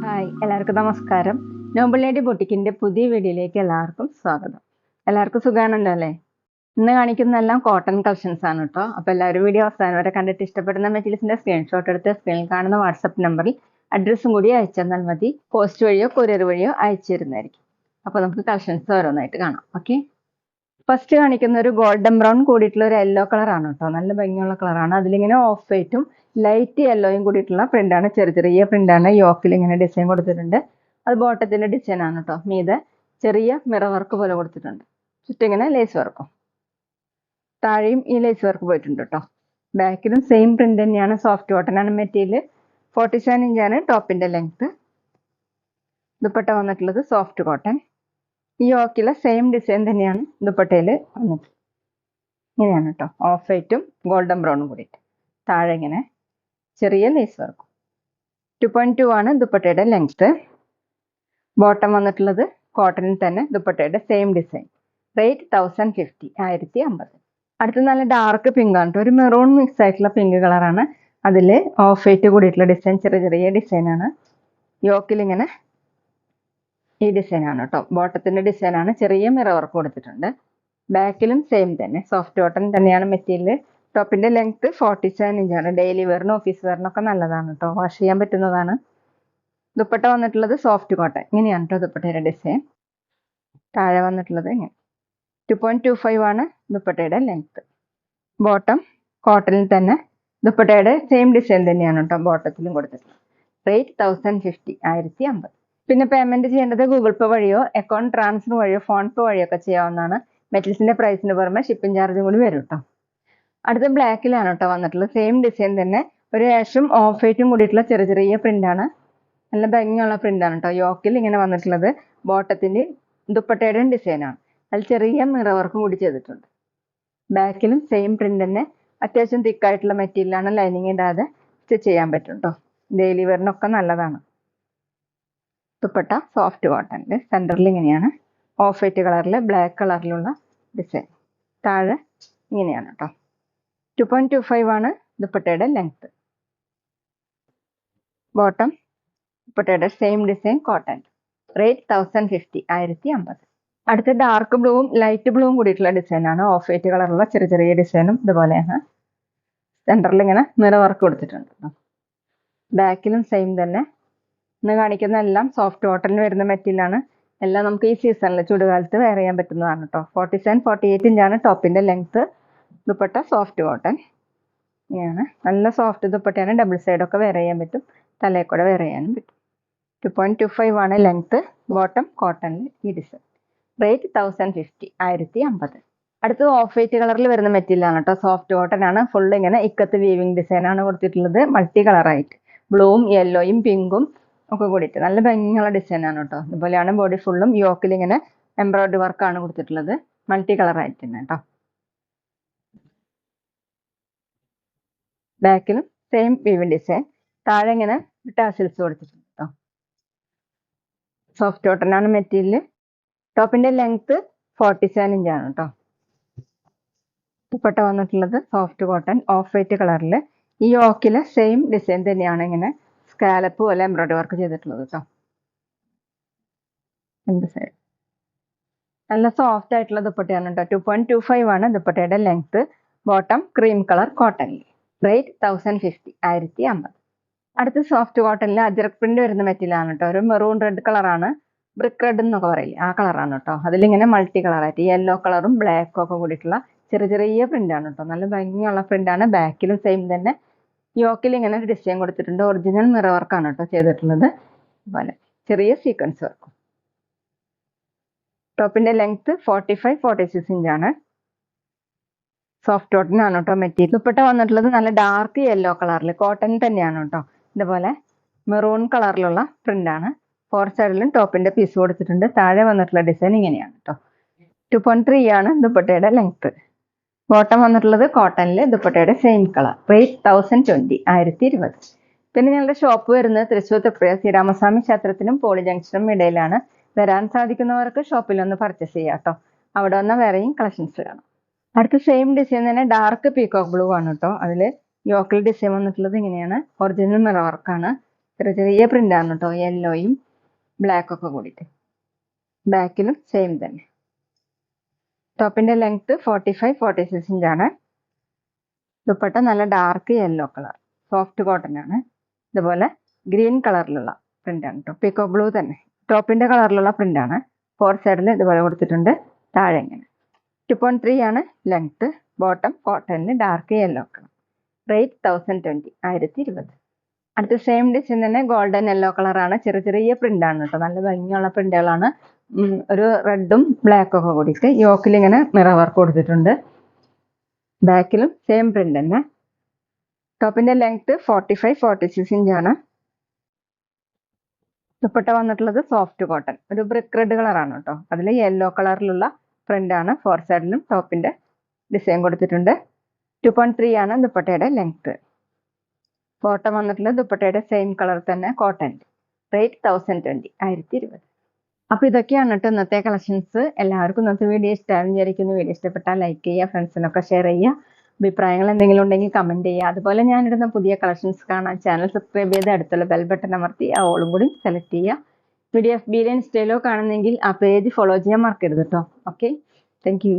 Hi, എല്ലാവർക്കും നമസ്കാരം. Noble lady ബൊട്ടിക്കിന്റെ പുതിയ വീഡിയോയിലേക്ക് എല്ലാവർക്കും സ്വാഗതം. എല്ലാവർക്കും സുഖാണല്ലോ അല്ലേ? ഇന്ന് കാണിക്കുന്നതെല്ലാം കോട്ടൺ കളക്ഷൻസ് ആണ് കേട്ടോ. അപ്പോൾ എല്ലാവരും വീഡിയോ അവസാനം വരെ കണ്ടിട്ട് ഇഷ്ടപ്പെടുന്ന മെറ്റീരിയൽസിന്റെ സ്ക്രീൻഷോട്ട് എടുത്ത് സ്ക്രീനിൽ കാണുന്ന വാട്സപ്പ് നമ്പറിൽ അഡ്രസ്സും കൂടി അയച്ചു തന്നാൽ മതി. പോസ്റ്റ് വഴിയോ കൊറിയർ വഴിയോ അയച്ചു തരുന്നതായിരിക്കും. അപ്പോൾ നമുക്ക് കളക്ഷൻസ് ഓരോന്നായിട്ട് കാണാം. ഓക്കെ, ഫസ്റ്റ് കാണിക്കുന്ന ഒരു ഗോൾഡൻ ബ്രൗൺ കൂടിയിട്ടുള്ള ഒരു യെല്ലോ കളറാണ് കേട്ടോ. നല്ല ഭംഗിയുള്ള കളറാണ്. അതിലിങ്ങനെ ഓഫ് വൈറ്റും ലൈറ്റ് യെല്ലോയും കൂടിയിട്ടുള്ള പ്രിന്റാണ്. ചെറിയ പ്രിന്റാണ്. യോക്കിൽ ഇങ്ങനെ ഡിസൈൻ കൊടുത്തിട്ടുണ്ട്. അത് ബോട്ടത്തിന്റെ ഡിസൈൻ ആണ് കേട്ടോ. മീതെ ചെറിയ മിറർ വർക്ക് പോലെ കൊടുത്തിട്ടുണ്ട്. ചുറ്റും ഇങ്ങനെ ലേസ് വർക്കും. താഴെയും ഈ ലേസ് വർക്ക് പോയിട്ടുണ്ട് കേട്ടോ. ബാക്കിലും സെയിം പ്രിന്റ് തന്നെയാണ്. സോഫ്റ്റ് കോട്ടൺ ആണ് മെറ്റീരിയൽ. 47 ഇഞ്ചാണ് ടോപ്പിന്റെ ലെങ്ത്. ദുപ്പട്ട വന്നിട്ടുള്ളത് സോഫ്റ്റ് കോട്ടൺ. ഈ യോക്കിലെ സെയിം ഡിസൈൻ തന്നെയാണ് ദുപ്പട്ടയിൽ വന്നിട്ട്. ഇങ്ങനെയാണ് കേട്ടോ. ഓഫ് വൈറ്റും ഗോൾഡൻ ബ്രൗണും കൂടിയിട്ട്. താഴെ ഇങ്ങനെ ചെറിയ ലേസ് വർക്കും. 2.2 ആണ് ദുപ്പട്ടയുടെ ലെങ്ത്. ബോട്ടം വന്നിട്ടുള്ളത് കോട്ടണിൽ തന്നെ ദുപ്പട്ടയുടെ സെയിം ഡിസൈൻ. റേറ്റ് 1050, 1050. അടുത്ത നല്ല ഡാർക്ക് പിങ്ക് ആണ്. ഒരു മെറൂൺ മിക്സ് ആയിട്ടുള്ള പിങ്ക് കളറാണ്. അതിൽ ഓഫ് വൈറ്റ് കൂടിയിട്ടുള്ള ഡിസൈൻ. ചെറിയ ഡിസൈനാണ്. യോക്കിൽ ഇങ്ങനെ ഈ ഡിസൈനാണ് കേട്ടോ. ബോട്ടത്തിന്റെ ഡിസൈനാണ്. ചെറിയ മിറർ വർക്ക് കൊടുത്തിട്ടുണ്ട്. ബാക്കിലും സെയിം തന്നെ. സോഫ്റ്റ് കോട്ടൺ തന്നെയാണ് മെറ്റീരിയൽ. ടോപ്പിന്റെ ലെങ്ത് 47 ഇഞ്ചാണ്. ഡെയിലി വെയറിനും ഓഫീസ് വെയറിനൊക്കെ നല്ലതാണ് കേട്ടോ. വാഷ് ചെയ്യാൻ പറ്റുന്നതാണ്. ദുപ്പട്ട വന്നിട്ടുള്ളത് സോഫ്റ്റ് കോട്ടൺ. ഇങ്ങനെയാണ് കേട്ടോ ദുപ്പട്ടയുടെ ഡിസൈൻ. താഴെ വന്നിട്ടുള്ളത് ഇങ്ങനെ 2.25 ആണ് ദുപ്പട്ടയുടെ ലെങ്ത്. ബോട്ടം കോട്ടണിൽ തന്നെ ദുപ്പട്ടയുടെ സെയിം ഡിസൈൻ തന്നെയാണ് കേട്ടോ ബോട്ടത്തിലും കൊടുത്തിട്ടുള്ളത്. റേറ്റ് 1050, 1050. പിന്നെ പേയ്മെന്റ് ചെയ്യേണ്ടത് ഗൂഗിൾ പേ വഴിയോ അക്കൗണ്ട് ട്രാൻസ്ഫർ വഴിയോ ഫോൺ പേ വഴിയോ ഒക്കെ ചെയ്യാവുന്നതാണ്. മെറ്റീരിയൽസിന്റെ പ്രൈസിന് പുറമെ ഷിപ്പിംഗ് ചാർജും കൂടി വരും കേട്ടോ. അടുത്ത ബ്ലാക്കിലാണ് കേട്ടോ വന്നിട്ടുള്ളത്. സെയിം ഡിസൈൻ തന്നെ. ഒരു ആഷും ഓഫ് വൈറ്റും കൂടിയിട്ടുള്ള ചെറിയ പ്രിന്റ് ആണ്. നല്ല ഭംഗിയുള്ള പ്രിന്റ് ആണ് കേട്ടോ. യോക്കിൽ ഇങ്ങനെ വന്നിട്ടുള്ളത് ബോട്ടത്തിന്റെ ദുപ്പട്ടയുടെ ഡിസൈനാണ്. അതിൽ ചെറിയ മിറർ വർക്കും കൂടി ചെയ്തിട്ടുണ്ട്. ബാക്കിലും സെയിം പ്രിന്റ് തന്നെ. അത്യാവശ്യം തിക്കായിട്ടുള്ള മെറ്റീരിയലാണ്. ലൈനിങ് ഇടാതെ സ്റ്റിച്ച് ചെയ്യാൻ പറ്റും കേട്ടോ. ഡെയിലി വെയറിനൊക്കെ നല്ലതാണ്. ദുപ്പട്ട സോഫ്റ്റ് കോട്ടണിൽ സെന്ററിൽ ഇങ്ങനെയാണ് ഓഫ് വൈറ്റ് കളറിൽ ബ്ലാക്ക് കളറിലുള്ള ഡിസൈൻ. താഴെ ഇങ്ങനെയാണ് കേട്ടോ. 2.25 ആണ് ദുപ്പട്ടയുടെ ലെങ്ത്. ബോട്ടം ദുപ്പട്ടയുടെ സെയിം ഡിസൈൻ കോട്ടൺ. റേറ്റ് 1050, 1050. അടുത്ത ഡാർക്ക് ബ്ലൂവും ലൈറ്റ് ബ്ലൂവും കൂടിയിട്ടുള്ള ഡിസൈനാണ്. ഓഫ് വൈറ്റ് കളറുള്ള ചെറിയ ഡിസൈനും ഇതുപോലെയാണ്. സെന്ററിൽ ഇങ്ങനെ മിറർ വർക്ക് കൊടുത്തിട്ടുണ്ട്. ബാക്കിലും സെയിം തന്നെ. ഇന്ന് കാണിക്കുന്ന എല്ലാം സോഫ്റ്റ് കോട്ടണിൽ വരുന്ന മെറ്റീരിയലാണ്. എല്ലാം നമുക്ക് ഈ സീസണിൽ ചൂടുകാലത്ത് വെയർ ചെയ്യാൻ പറ്റുന്നതാണ് കേട്ടോ. 47, 48 ഇഞ്ചാണ് ടോപ്പിന്റെ ലെങ്ത്. Dupatta soft cotton. ഇങ്ങനെയാണ്. നല്ല സോഫ്റ്റ് ദുപ്പട്ടയാണ്. ഡബിൾ സൈഡൊക്കെ വെയർ ചെയ്യാൻ പറ്റും. തലയിൽ കൂടെ വെയർ ചെയ്യാനും പറ്റും. 2.25 ആണ് ലെങ്ത്. ബോട്ടം കോട്ടണിൽ ഈ ഡിസൈൻ. റേറ്റ് 1050, 1050. അടുത്തത് ഓഫ് വൈറ്റ് കളറിൽ വരുന്ന മെറ്റീരിയലാണ് കേട്ടോ. സോഫ്റ്റ് കോട്ടൺ ആണ്. ഫുൾ ഇങ്ങനെ ഇക്കത്ത് വീവിംഗ് ഡിസൈൻ ആണ് കൊടുത്തിട്ടുള്ളത്. മൾട്ടി കളറായിട്ട് ബ്ലൂവും യെല്ലോയും പിങ്കും ഒക്കെ കൂടിയിട്ട് നല്ല ഭംഗിയുള്ള ഡിസൈൻ ആണ് കേട്ടോ. ഇതുപോലെയാണ് ബോഡി ഫുള്ളും. യോക്കിൽ ഇങ്ങനെ എംബ്രോയിഡറി വർക്കാണ് കൊടുത്തിട്ടുള്ളത്. മൾട്ടി കളറായിട്ട് തന്നെ കേട്ടോ. ബാക്കിലും സെയിം വീവിംഗ് ഡിസൈൻ. താഴെ ഇങ്ങനെ ടാസിൽസ് കൊടുത്തിട്ടുണ്ട് കേട്ടോ. സോഫ്റ്റ് കോട്ടൺ ആണ് മെറ്റീരിയൽ. ടോപ്പിന്റെ ലെങ്ത് 47 ഇഞ്ചാണ് കേട്ടോ. ദുപ്പട്ട വന്നിട്ടുള്ളത് സോഫ്റ്റ് കോട്ടൺ ഓഫ് വൈറ്റ് കളറിൽ. ഈ യോക്കിലെ സെയിം ഡിസൈൻ തന്നെയാണ് ഇങ്ങനെ സ്കാലപ്പ് പോലെ എംബ്രോയിഡറി വർക്ക് ചെയ്തിട്ടുള്ളത് കേട്ടോ. രണ്ട് സൈഡ് നല്ല സോഫ്റ്റ് ആയിട്ടുള്ള ദുപ്പട്ടയാണ് കേട്ടോ. 2.25 ആണ് ദുപ്പട്ടയുടെ ലെങ്ത്. ബോട്ടം ക്രീം കളർ കോട്ടണിൽ. റേറ്റ് 1050, 1050. അടുത്ത സോഫ്റ്റ് കോട്ടണിൽ അജ്രക് പ്രിന്റ് വരുന്ന മെറ്റീരിയൽ ആണ് കേട്ടോ. ഒരു മെറൂൺ റെഡ് കളറാണ്. ബ്രിക്ക് റെഡ് എന്നൊക്കെ പറയില്ലേ, ആ കളറാണ് കേട്ടോ. അതിലിങ്ങനെ മൾട്ടി കളറായിട്ട് യെല്ലോ കളറും ബ്ലാക്കും ഒക്കെ കൂടിയിട്ടുള്ള ചെറിയ പ്രിന്റ് ആണ് കേട്ടോ. നല്ല ഭംഗിയുള്ള പ്രിന്റ് ആണ്. ബാക്കിലും സെയിം തന്നെ. യോക്കിൽ ഇങ്ങനെ ഒരു ഡിസൈൻ കൊടുത്തിട്ടുണ്ട്. ഒറിജിനൽ മിറർ വർക്കാണ് കേട്ടോ ചെയ്തിട്ടുള്ളത്. അതുപോലെ ചെറിയ സീക്വൻസ് വർക്കും. ടോപ്പിന്റെ ലെങ്ത് 45, 46 ഇഞ്ചാണ്. സോഫ്റ്റ് കോട്ടൺ ആണ് കേട്ടോ മെറ്റീരിയൽ. ദുപ്പട്ട വന്നിട്ടുള്ളത് നല്ല ഡാർക്ക് യെല്ലോ കളറിൽ കോട്ടൺ തന്നെയാണ് കേട്ടോ. ഇതുപോലെ മെറൂൺ കളറിലുള്ള പ്രിന്റ് ആണ്. 4 സൈഡിലും ടോപ്പിന്റെ പീസ് കൊടുത്തിട്ടുണ്ട്. താഴെ വന്നിട്ടുള്ള ഡിസൈൻ ഇങ്ങനെയാണ് കേട്ടോ. 2.3 ആണ് ദുപ്പട്ടയുടെ ലെങ്ത്. ബോട്ടം വന്നിട്ടുള്ളത് കോട്ടണിൽ ദുപ്പട്ടയുടെ സെയിം കളർ. റേറ്റ് 1020, 1020. പിന്നെ ഞങ്ങളുടെ ഷോപ്പ് വരുന്നത് തൃശ്ശൂർ തൃപ്രയ ശ്രീരാമസ്വാമി ക്ഷേത്രത്തിനും പോളി ജംഗ്ഷനും ഇടയിലാണ്. വരാൻ സാധിക്കുന്നവർക്ക് ഷോപ്പിൽ ഒന്ന് പർച്ചേസ് ചെയ്യാം കേട്ടോ. അവിടെ വന്ന വേറെയും കളക്ഷൻസ് കാണാം. അടുത്ത സെയിം ഡിസൈൻ തന്നെ ഡാർക്ക് പീകോക്ക് ബ്ലൂ ആണ് കേട്ടോ. അതിൽ യോക്കിൽ ഡിസൈൻ വന്നിട്ടുള്ളത് ഇങ്ങനെയാണ്. ഒറിജിനൽ മിറർ വർക്കാണ്. ചെറിയ ചെറിയ പ്രിന്റ് ആണ് കേട്ടോ, യെല്ലോയും ബ്ലാക്കും ഒക്കെ കൂടിയിട്ട്. ബാക്കിലും സെയിം തന്നെ. ടോപ്പിന്റെ ലെങ്ത് 45-46 ഇഞ്ചാണ്. ദുപ്പട്ട നല്ല dark yellow colour, soft cotton ആണ്. ഇതുപോലെ ഗ്രീൻ കളറിലുള്ള പ്രിന്റ് ആണ് കേട്ടോ, പീക്കോ ബ്ലൂ തന്നെ. ടോപ്പിന്റെ കളറിലുള്ള പ്രിന്റ് ആണ്. 4 സൈഡിൽ ഇതുപോലെ കൊടുത്തിട്ടുണ്ട്. താഴെ ഇങ്ങനെ 2.3 ആണ് ലെങ്ത്. ബോട്ടം കോട്ടണിൽ ഡാർക്ക് യെല്ലോ കളർ. റേറ്റ് 1020, 1020. അടുത്ത സെയിം ഡിസൈൻ തന്നെ ഗോൾഡൻ യെല്ലോ കളറാണ്. ചെറിയ ചെറിയ പ്രിന്റ് ആണ് കേട്ടോ, നല്ല ഭംഗിയുള്ള പ്രിന്റുകളാണ്. ഒരു റെഡും ബ്ലാക്കും ഒക്കെ കൂടിയിട്ട് യോക്കിൽ ഇങ്ങനെ മിറർ വർക്ക് കൊടുത്തിട്ടുണ്ട്. ബാക്കിലും സെയിം പ്രിന്റ് തന്നെ. ടോപ്പിന്റെ ലെങ്ത് 45-46 ഇഞ്ചാണ്. ദുപ്പട്ട വന്നിട്ടുള്ളത് സോഫ്റ്റ് കോട്ടൺ, ഒരു ബ്രിക്ക് റെഡ് കളറാണ് കേട്ടോ. അതിൽ യെല്ലോ കളറിലുള്ള പ്രിന്റ് ആണ്. 4 സൈഡിലും ടോപ്പിന്റെ ഡിസൈൻ കൊടുത്തിട്ടുണ്ട്. 2.3 ആണ് ദുപ്പട്ടയുടെ ലെങ്ത്. ബോട്ടം വന്നിട്ടുള്ളത് ദുപ്പട്ടയുടെ സെയിം കളർ തന്നെ, കോട്ടൺ. റേറ്റ് 1020, 1020. അപ്പോൾ ഇതൊക്കെയാണ് കേട്ടോ ഇന്നത്തെ കളക്ഷൻസ്. എല്ലാവർക്കും ഇന്നത്തെ വീഡിയോ ഇഷ്ടമാണെന്ന് വിചാരിക്കുന്നു. വീഡിയോ ഇഷ്ടപ്പെട്ടാൽ ലൈക്ക് ചെയ്യുക, ഫ്രണ്ട്സിനൊക്കെ ഷെയർ ചെയ്യുക. അഭിപ്രായങ്ങൾ എന്തെങ്കിലും ഉണ്ടെങ്കിൽ കമന്റ് ചെയ്യുക. അതുപോലെ ഞാനിടുന്ന പുതിയ കളക്ഷൻസ് കാണാൻ ചാനൽ സബ്സ്ക്രൈബ് ചെയ്ത് അടുത്തുള്ള ബെൽ ബട്ടൺ അമർത്തി ആ ഓളും കൂടി സെലക്ട് ചെയ്യുക. വീഡിയോ FB ഇൻസ്റ്റയിലോ കാണുന്നെങ്കിൽ ആ പേജ് ഫോളോ ചെയ്യാൻ മറക്കരുത് കേട്ടോ. Okay, thank you.